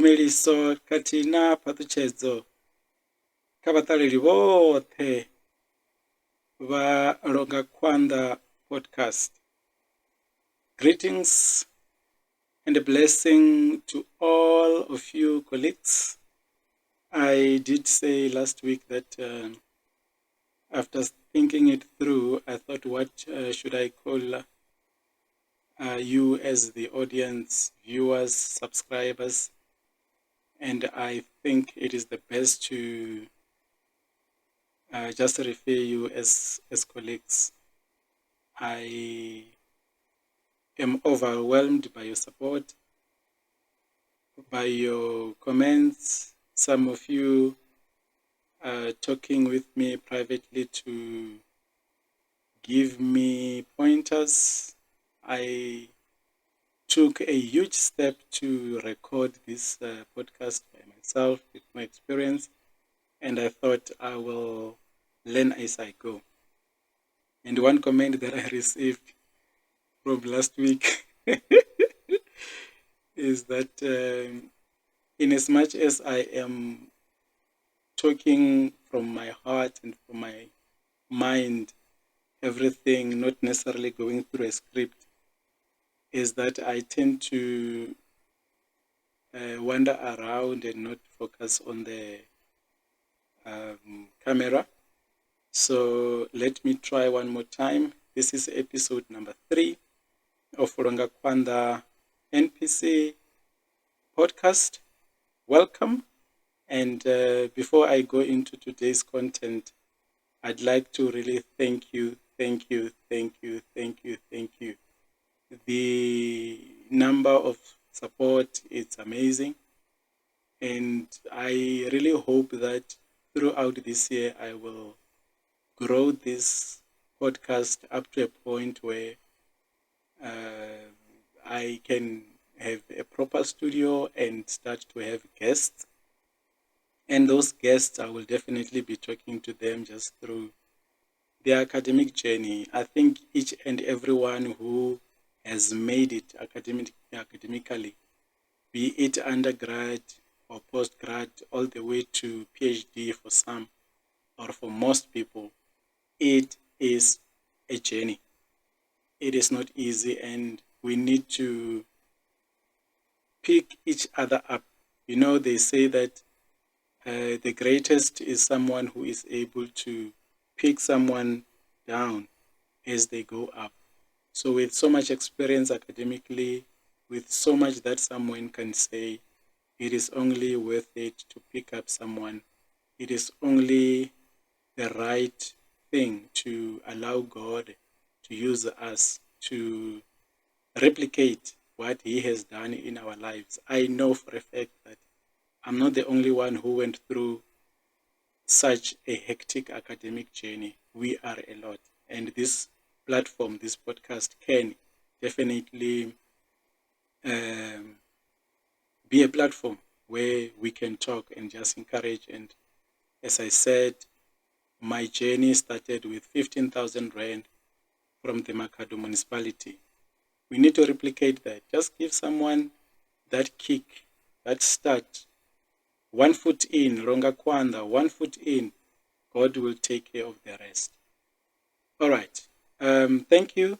ndumeliso khathihi na phaṱhutshedzo kha vhaṱaleli vhoṱhe vha Longa Khwanḓa podcast. Greetings and a blessing to all of you colleagues. I did say last week that after thinking it through, I thought, what should I call you as the audience, viewers, subscribers? And I think it is the best to just refer you as colleagues. I am overwhelmed by your support, by your comments. Some of you talking with me privately to give me pointers. I took a huge step to record this podcast by myself with my experience, and I thought I will learn as I go. And one comment that I received from last week is that in as much as I am talking from my heart and from my mind, everything not necessarily going through a script, is that I tend to wander around and not focus on the camera. So let me try one more time. This is episode number 3 of Longa Khwanḓa NPC podcast. Welcome. And before I go into today's content, I'd like to really thank you. The number of support is amazing. And I really hope that throughout this year, I will grow this podcast up to a point where I can have a proper studio and start to have guests. And those guests, I will definitely be talking to them just through their academic journey. I think each and everyone who has made it academically, be it undergrad or postgrad, all the way to PhD for some, or for most people, it is a journey. It is not easy, and we need to pick each other up. You know, they say that the greatest is someone who is able to pick someone down as they go up. So with so much experience academically, with so much that someone can say, it is only worth it to pick up someone. It is only the right thing to allow God to use us to replicate what He has done in our lives. I know for a fact that I'm not the only one who went through such a hectic academic journey. We are a lot. And this platform, this podcast, can definitely be a platform where we can talk and just encourage. And as I said, my journey started with 15,000 Rand from the Makhado municipality. We need to replicate that. Just give someone that kick, that start. 1 foot in, Longa Khwanḓa, 1 foot in. God will take care of the rest. All right. Thank you.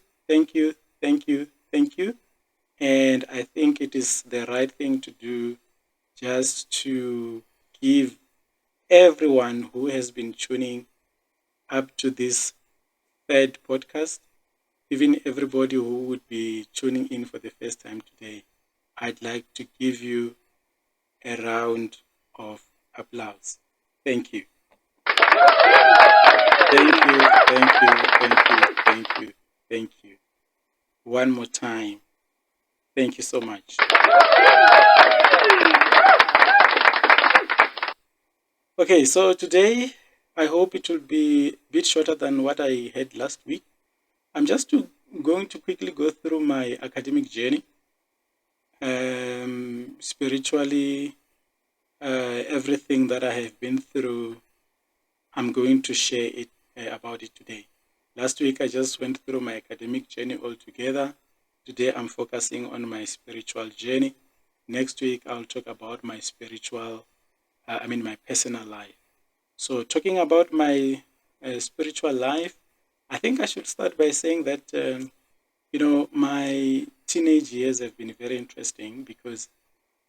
And I think it is the right thing to do, just to give everyone who has been tuning up to this third podcast, even everybody who would be tuning in for the first time today, I'd like to give you a round of applause. Thank you. Thank you. One more time. Thank you so much. Okay, so today I hope it will be a bit shorter than what I had last week. I'm just going to quickly go through my academic journey. Spiritually, everything that I have been through, I'm going to share about it today. Last week, I just went through my academic journey altogether. Today, I'm focusing on my spiritual journey. next week I'll talk about my my personal life. So talking about my spiritual life, I think I should start by saying that, my teenage years have been very interesting because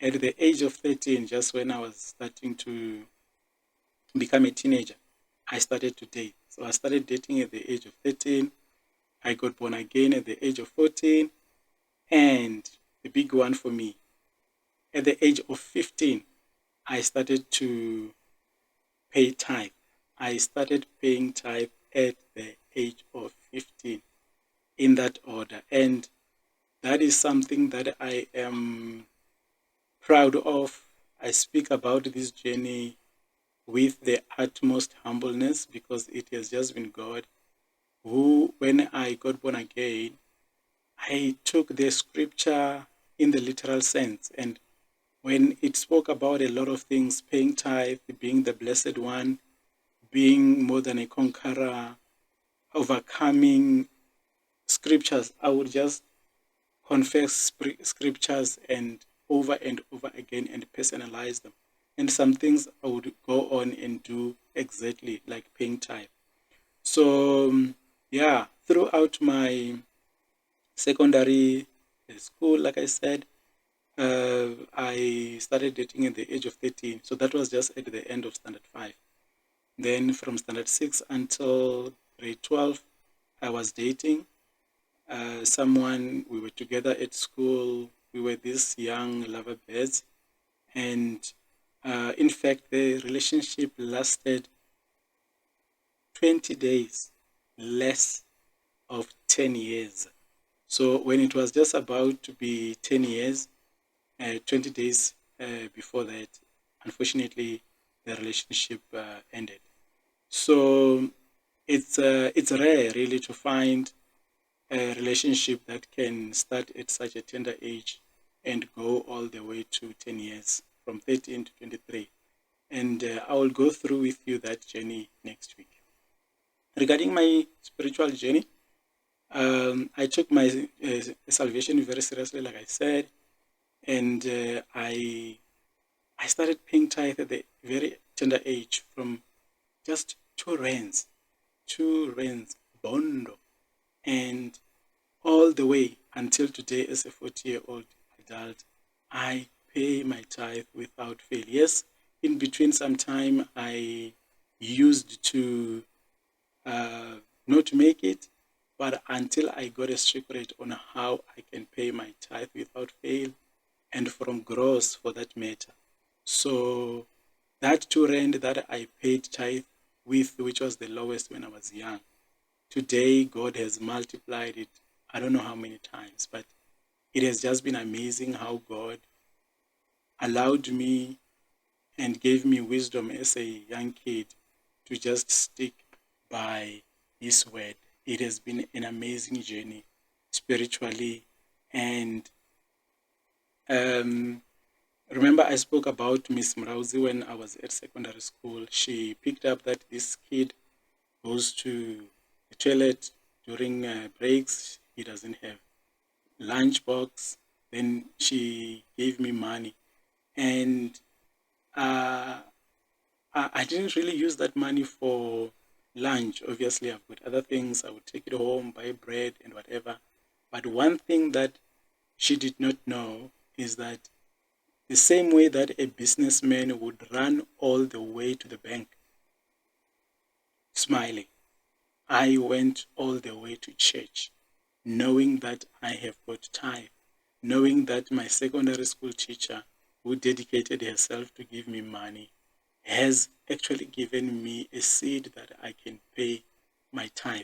at the age of 13, just when I was starting to become a teenager, I started to date. So I started dating at the age of 13. I got born again at the age of 14. And the big one for me, at the age of 15, I started to pay tithe. I started paying tithe at the age of 15, in that order. And that is something that I am proud of. I speak about this journey with the utmost humbleness because it has just been God who, when I got born again, I took the scripture in the literal sense. And when it spoke about a lot of things, paying tithe, being the blessed one, being more than a conqueror, overcoming scriptures, I would just confess scriptures and over again and personalize them. And some things I would go on and do exactly like paying tithe. So, yeah, throughout my secondary school, like I said, I started dating at the age of 13. So that was just at the end of standard 5. Then from standard 6 until grade 12, I was dating someone. We were together at school. We were these young lover birds. And in fact, the relationship lasted 20 days, less of 10 years. So when it was just about to be 10 years, 20 days before that, unfortunately, the relationship ended. So it's rare, really, to find a relationship that can start at such a tender age and go all the way to 10 years, from 13 to 23. And I will go through with you that journey next week. Regarding my spiritual journey, I took my salvation very seriously, like I said, and I started paying tithe at a very tender age, from just 2 rands, bondo, and all the way until today as a 40-year-old adult, I pay my tithe without fail. Yes, in between some time I used to not make it, but until I got a secret on how I can pay my tithe without fail, and from gross for that matter. So that 2 rand that I paid tithe with, which was the lowest when I was young, today God has multiplied it. I don't know how many times, but it has just been amazing how God allowed me and gave me wisdom as a young kid to just stick by His word. It has been an amazing journey spiritually. And remember, I spoke about Miss Mrauzi when I was at secondary school. She picked up that this kid goes to the toilet during breaks. He doesn't have lunchbox. Then she gave me money, and I didn't really use that money for lunch. Obviously, I've got other things. I would take it home, buy bread and whatever. But one thing that she did not know is that the same way that a businessman would run all the way to the bank smiling, I went all the way to church, knowing that I have got time, knowing that my secondary school teacher, who dedicated herself to give me money, has actually given me a seed that I can pay my tithe.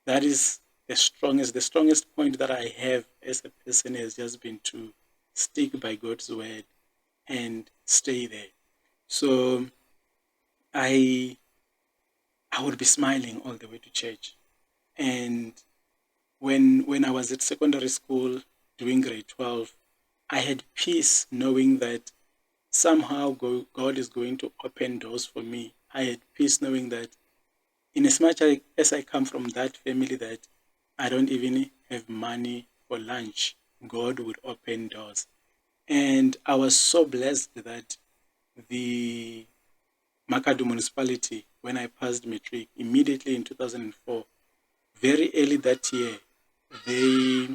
That is the strongest point that I have as a person has just been to stick by God's word and stay there. So I would be smiling all the way to church. And when I was at secondary school doing grade 12, I had peace knowing that somehow God is going to open doors for me. I had peace knowing that in as much as I come from that family that I don't even have money for lunch, God would open doors. And I was so blessed that the Makadu municipality, when I passed matric, immediately in 2004, very early that year, they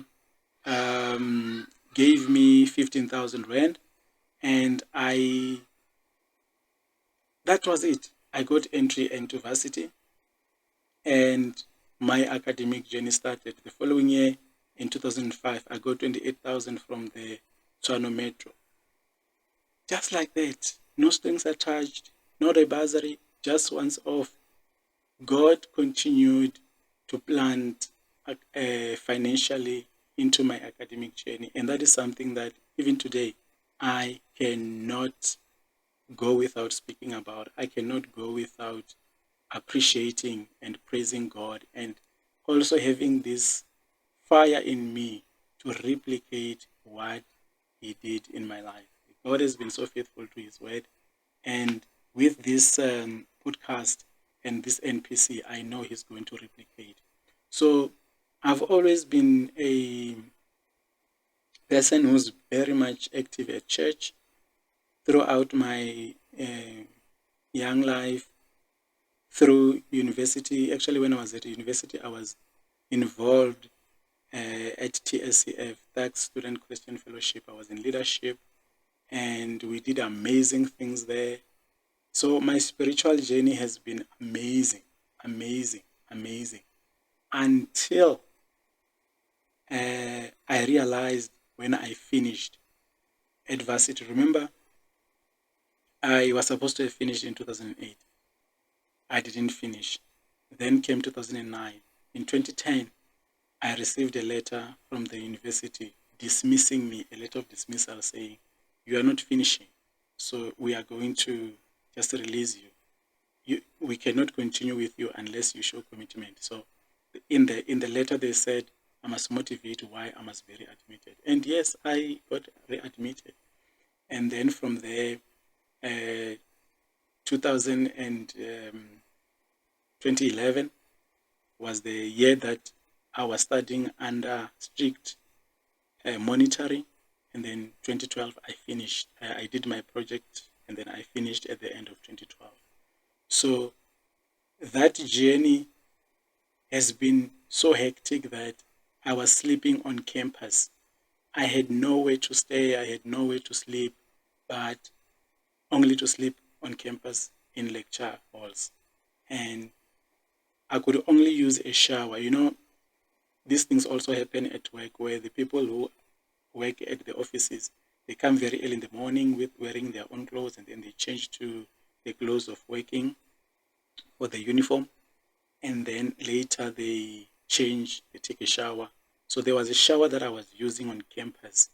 gave me 15,000 rand, and that was it. I got entry into varsity, and my academic journey started. The following year, in 2005, I got 28,000 from the Tshwane Metro. Just like that, no strings attached, not a bursary, just once off. God continued to plant financially into my academic journey, and that is something that even today I cannot go without speaking about. I cannot go without appreciating and praising God, and also having this fire in me to replicate what He did in my life. God has been so faithful to His word, and with this podcast and this NPC, I know He's going to replicate. So I've always been a person who's very much active at church throughout my young life, through university. Actually, when I was at university, I was involved at TSCF, Tax Student Christian Fellowship. I was in leadership, and we did amazing things there. So my spiritual journey has been amazing, amazing, amazing, until I realized when I finished adversity. Remember, I was supposed to have finished in 2008. I didn't finish. Then came 2009. In 2010, I received a letter from the university dismissing me, a letter of dismissal saying, "You are not finishing, so we are going to just release you. We cannot continue with you unless you show commitment." So in the letter they said I must motivate why I must be readmitted. And yes, I got readmitted. And then from there, 2011 was the year that I was studying under strict monitoring. And then 2012, I finished. I did my project, and then I finished at the end of 2012. So that journey has been so hectic that I was sleeping on campus. I had nowhere to stay. I had nowhere to sleep, but only to sleep on campus in lecture halls. And I could only use a shower. You know, these things also happen at work, where the people who work at the offices, they come very early in the morning with wearing their own clothes, and then they change to the clothes of working or the uniform, and then later they change, they take a shower. So there was a shower that I was using on campus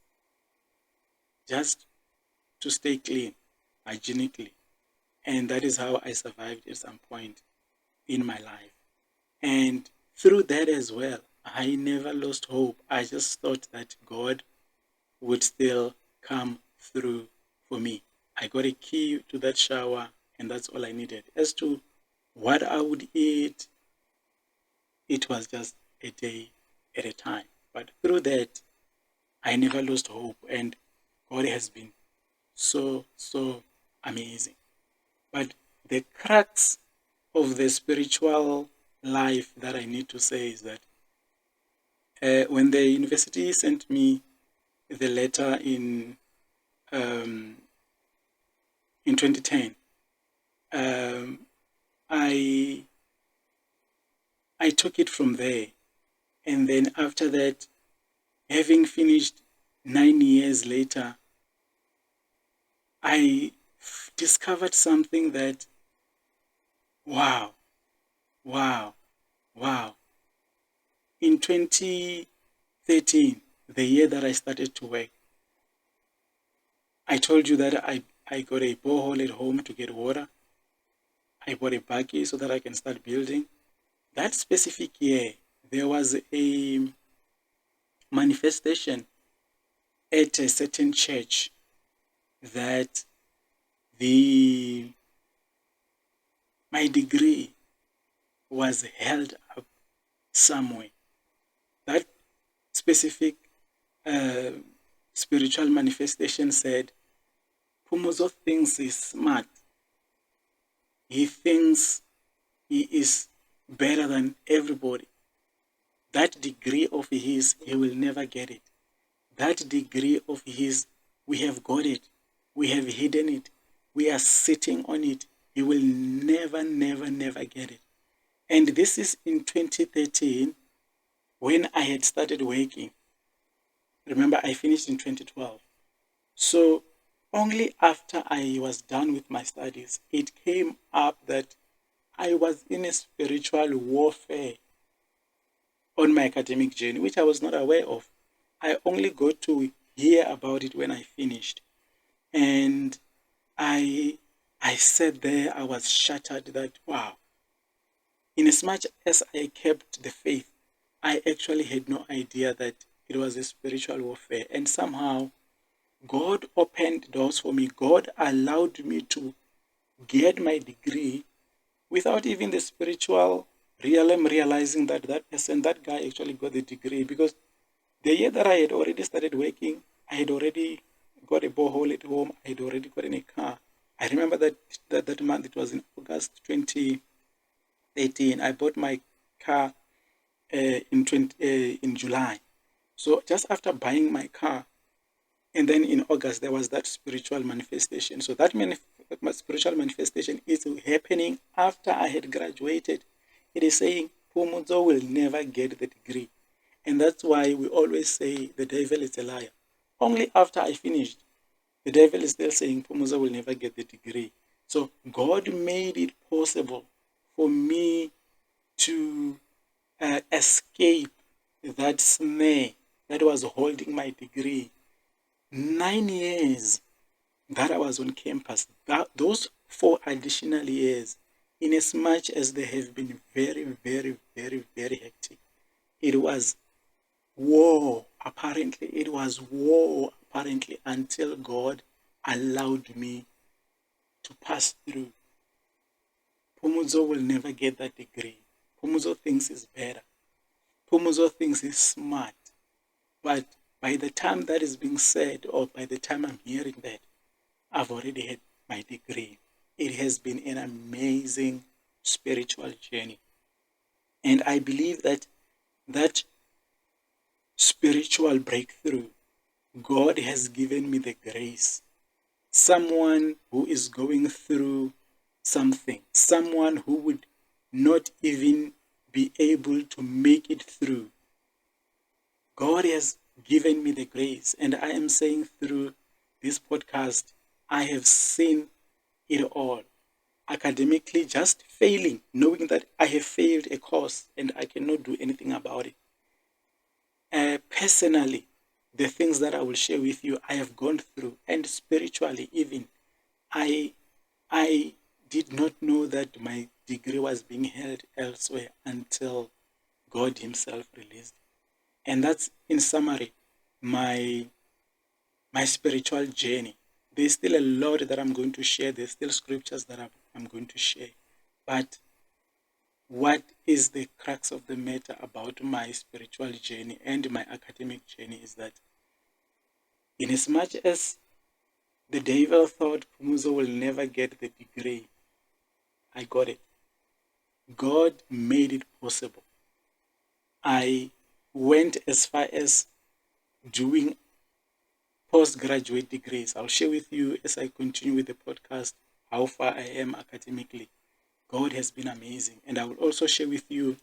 just to stay clean, hygienically. And that is how I survived at some point in my life. And through that as well, I never lost hope. I just thought that God would still come through for me. I got a key to that shower, and that's all I needed. As to what I would eat, it was just a day at a time. But through that, I never lost hope, and God has been so, so amazing. But the crux of the spiritual life that I need to say is that when the university sent me the letter in 2010, I took it from there. And then after that, having finished 9 years later, I discovered something that, wow. In 2013, the year that I started to work, I told you that I got a borehole at home to get water. I bought a buggy so that I can start building. That specific year, there was a manifestation at a certain church that my degree was held up somewhere. That specific spiritual manifestation said, Phumuzo thinks he's smart. He thinks he is better than everybody. That degree of his, he will never get it. That degree of his, we have got it. We have hidden it. We are sitting on it. He will never, never, never get it. And this is in 2013 when I had started working. Remember, I finished in 2012. So only after I was done with my studies, it came up that I was in a spiritual warfare on my academic journey, which I was not aware of. I only got to hear about it when I finished. And I sat there, I was shattered that, wow. In as much as I kept the faith, I actually had no idea that it was a spiritual warfare. And somehow, God opened doors for me. God allowed me to get my degree without even the spiritual realm realizing that that guy actually got the degree. Because the year that I had already started working, I had already got a borehole at home. I had already gotten a car. I remember that month, it was in August 2018. I bought my car in July. So just after buying my car, and then in August, there was that spiritual manifestation. So that spiritual manifestation is happening after I had graduated. It is saying, Phumuzo will never get the degree. And that's why we always say the devil is a liar. Only after I finished, the devil is still saying Phumuzo will never get the degree. So God made it possible for me to escape that snare that was holding my degree. 9 years that I was on campus, those 4 additional years, in as much as they have been very, very, very, very hectic, it was war, apparently. It was war, apparently, until God allowed me to pass through. Phumuzo will never get that degree. Phumuzo thinks he's better. Phumuzo thinks he's smart. But by the time that is being said, or by the time I'm hearing that, I've already had my degree. It has been an amazing spiritual journey. And I believe that that spiritual breakthrough, God has given me the grace. Someone who is going through something, someone who would not even be able to make it through, God has given me the grace. And I am saying through this podcast, I have seen it all. Academically, just failing, knowing that I have failed a course and I cannot do anything about it. Personally, the things that I will share with you, I have gone through. And spiritually, even, I did not know that my degree was being held elsewhere until God himself released it. And that's, in summary, my spiritual journey. There's still a lot that I'm going to share. There's still scriptures that I'm going to share. But what is the crux of the matter about my spiritual journey and my academic journey is that in as much as the devil thought Phumuzo will never get the degree, I got it. God made it possible. I went as far as doing postgraduate degrees. I'll share with you as I continue with the podcast how far I am academically. God has been amazing. And I will also share with you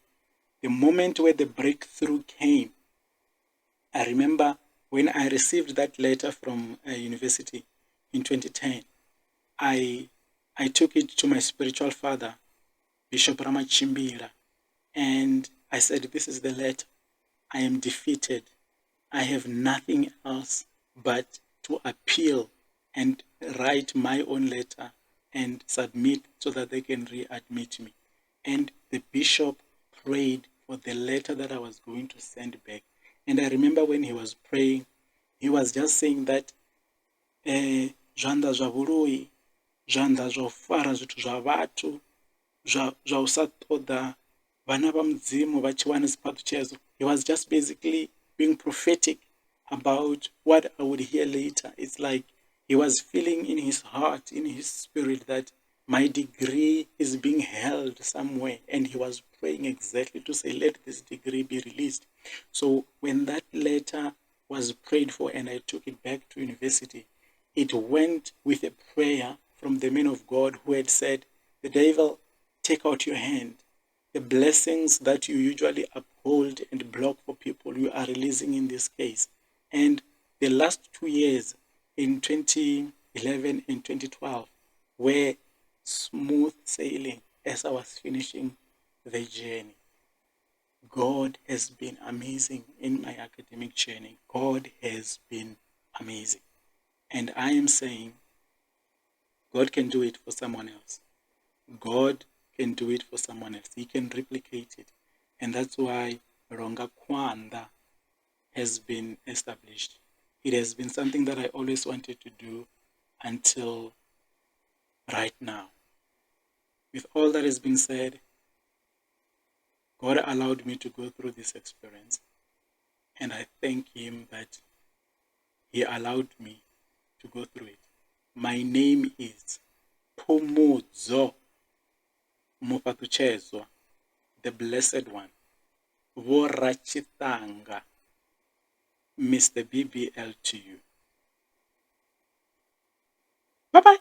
the moment where the breakthrough came. I remember when I received that letter from a university in 2010, I took it to my spiritual father, Bishop Ramachimbira, and I said, this is the letter. I am defeated. I have nothing else but to appeal and write my own letter and submit so that they can readmit me. And the bishop prayed for the letter that I was going to send back. And I remember when he was praying, he was just saying that zvanḓa zwa vhuloi, zvanḓa zwa u fara zwithu zwa vhathu, zwa u sa ṱoḓa vhana vha mudzimu vha tshi wana siphaṱu tshezo. He was just basically being prophetic about what I would hear later. It's like he was feeling in his heart, in his spirit, that my degree is being held somewhere, and he was praying exactly to say, let this degree be released. So when that letter was prayed for and I took it back to university, it went with a prayer from the man of God who had said, the devil, take out your hand. The blessings that you usually uphold and block for people, you are releasing in this case. And the last 2 years, in 2011 and 2012, were smooth sailing as I was finishing the journey. God has been amazing in my academic journey. God has been amazing. And I am saying, God can do it for someone else. God can do it for someone else. He can replicate it. And that's why Longa Khwanḓa has been established. It has been something that I always wanted to do until right now. With all that has been said, God allowed me to go through this experience. And I thank Him that He allowed me to go through it. My name is Phumudzo Mopatuchezwa, the Blessed One, Vorachitanga, Mr. BBL to you. Bye-bye.